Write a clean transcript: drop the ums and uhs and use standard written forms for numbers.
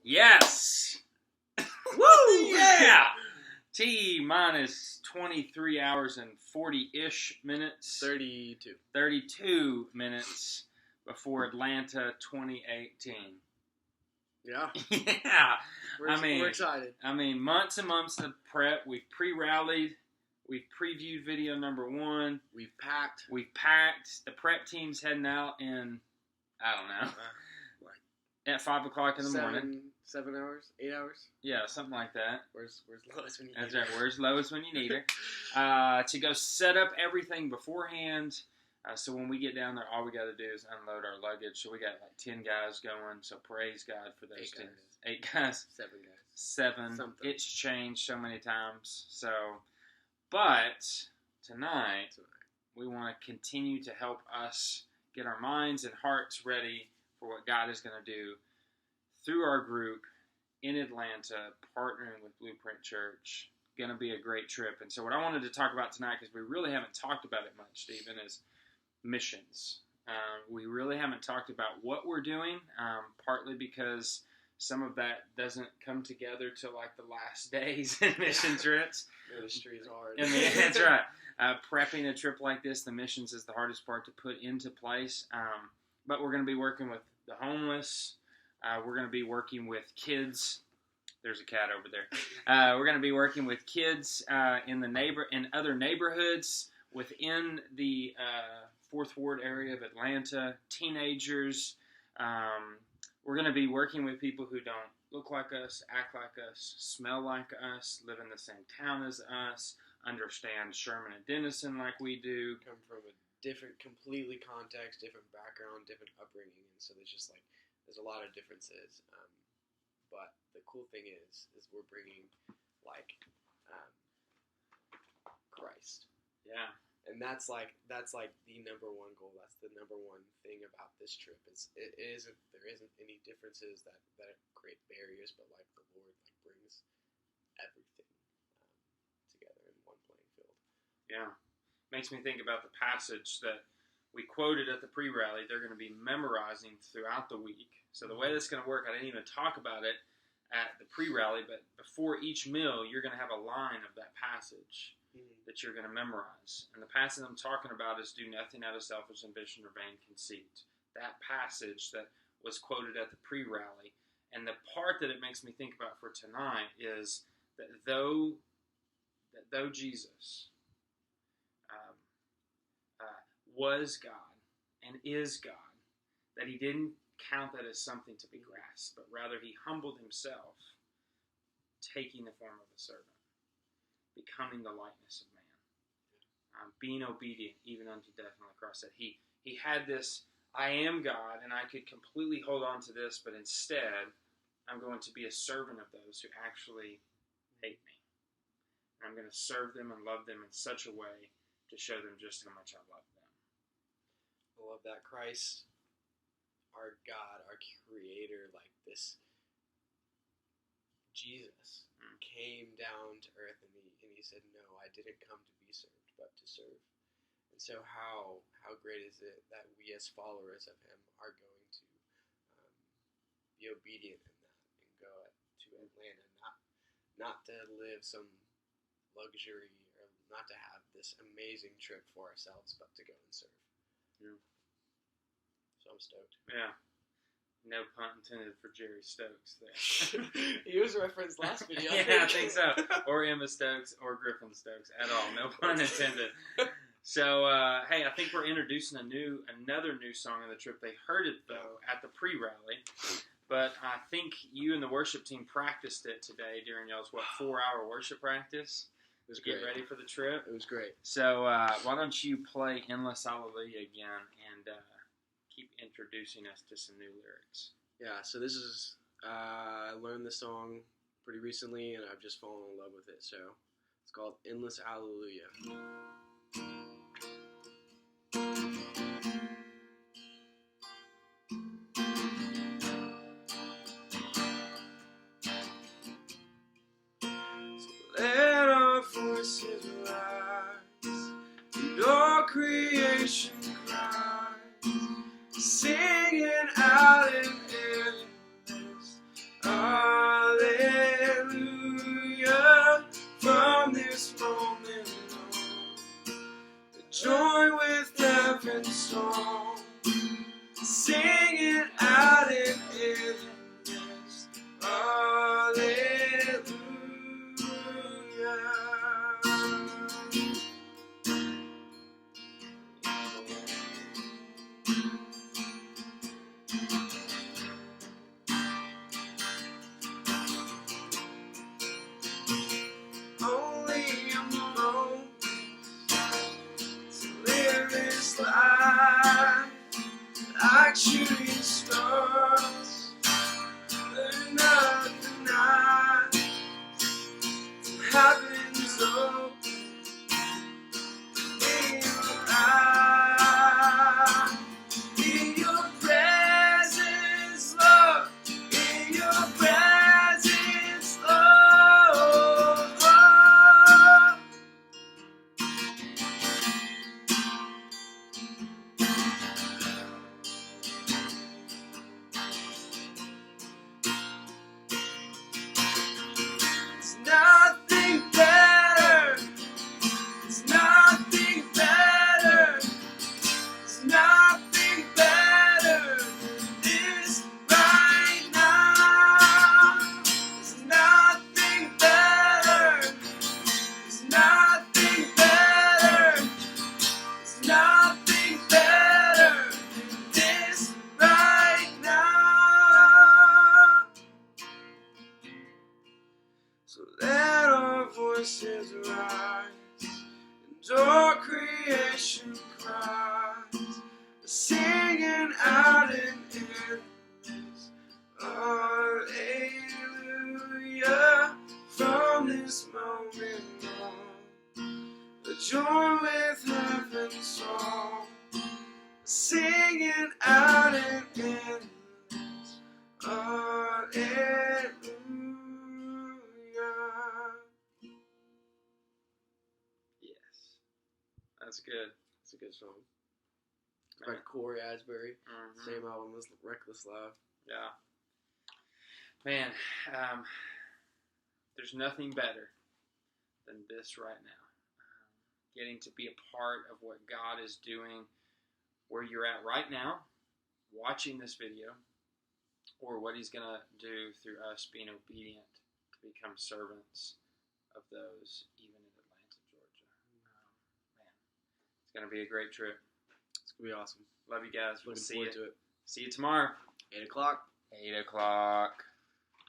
Yes! Woo! Yeah! T minus 23 hours and 40-ish minutes. 32 minutes before Atlanta 2018. Yeah. Yeah. We're excited. I mean, months and months of prep. We've pre-rallied. We've previewed video number 1. We've packed. The prep team's heading out in, I don't know, at 5 o'clock in the morning. 7 hours? 8 hours? Yeah, something like that. Where's Lois when you need That's her? right. Where's Lois when you need her? To go set up everything beforehand. So when we get down there, all we got to do is unload our luggage. So we got like 10 guys going. So praise God for those 8 guys. 7 guys. 7. Something. It's changed so many times. So, but tonight we want to continue to help us get our minds and hearts ready for what God is going to do through our group in Atlanta, partnering with Blueprint Church. Going to be a great trip. And so what I wanted to talk about tonight, because we really haven't talked about it much, Stephen, is missions. We really haven't talked about what we're doing, partly because some of that doesn't come together till like the last days in mission trips. Ministry is hard. I mean, that's right. Prepping a trip like this, the missions is the hardest part to put into place. But we're going to be working with the homeless. We're going to be working with kids. There's a cat over there. We're going to be working with kids in other neighborhoods within the 4th Ward area of Atlanta. Teenagers. We're going to be working with people who don't look like us, act like us, smell like us, live in the same town as us, understand Sherman and Denison like we do. Come from a different, completely context, different background, different upbringing, and so there's a lot of differences. But the cool thing is we're bringing Christ. Yeah. And that's like the number one goal. That's the number one thing about this trip. There isn't any differences that create barriers, but like the Lord brings everything together in one playing field. Yeah. Makes me think about the passage that we quoted at the pre-rally. They're going to be memorizing throughout the week. So the way that's going to work, I didn't even talk about it at the pre-rally, but before each meal, you're going to have a line of that passage that you're going to memorize. And the passage I'm talking about is do nothing out of selfish ambition or vain conceit. That passage that was quoted at the pre-rally. And the part that it makes me think about for tonight is that though Jesus was God and is God, that he didn't count that as something to be grasped, but rather he humbled himself, taking the form of a servant, becoming the likeness of man, being obedient even unto death on the cross. That he had this, I am God, and I could completely hold on to this, but instead, I'm going to be a servant of those who actually hate me. And I'm going to serve them and love them in such a way to show them just how much I love them. I love that. Christ, our God, our Creator, like this Jesus came down to earth and he said, no, I didn't come to be served, but to serve. And so how great is it that we as followers of him are going to be obedient in that and go to Atlanta, not to live some luxury or not to have this amazing trip for ourselves, but to go and serve. Yeah. So I'm stoked. Yeah. No pun intended for Jerry Stokes there. He was referenced last video. Yeah, I think so. Or Emma Stokes or Griffin Stokes at all. No pun intended. So, hey, I think we're introducing another new song on the trip. They heard it, though, at the pre-rally. But I think you and the worship team practiced it today during y'all's, 4-hour worship practice? It was to get ready for the trip. It was great. So why don't you play Endless Hallelujah again and keep introducing us to some new lyrics. Yeah, so this is, I learned this song pretty recently and I've just fallen in love with it. So it's called Endless Hallelujah. Let our voices rise and all creation cries, singing out in endless hallelujah. song, singing out in endless hallelujah. Only a moment to live this life, like shooting stars, burning up the night, till heaven's open in your eyes. In your presence, Lord, in your presence, Lord. It's nothing better. It's nothing better. It's nothing better than this right now. It's nothing better. It's nothing better. It's nothing better than this right now. So let our voices rise and all creation cries, singing out in endless hallelujah. From this moment on, join with heaven's song, singing out in endless hallelujah. Yes. That's good. It's a good song. By Corey Asbury. Mhm. Same album as Reckless Love. Yeah. Man, there's nothing better than this right now. Getting to be a part of what God is doing where you're at right now, watching this video, or what He's going to do through us being obedient to become servants of those even in Atlanta, Georgia. Man, it's going to be a great trip. It's going to be awesome. Love you guys. We'll Looking see forward you. to it. See you tomorrow. 8 o'clock. 8 o'clock.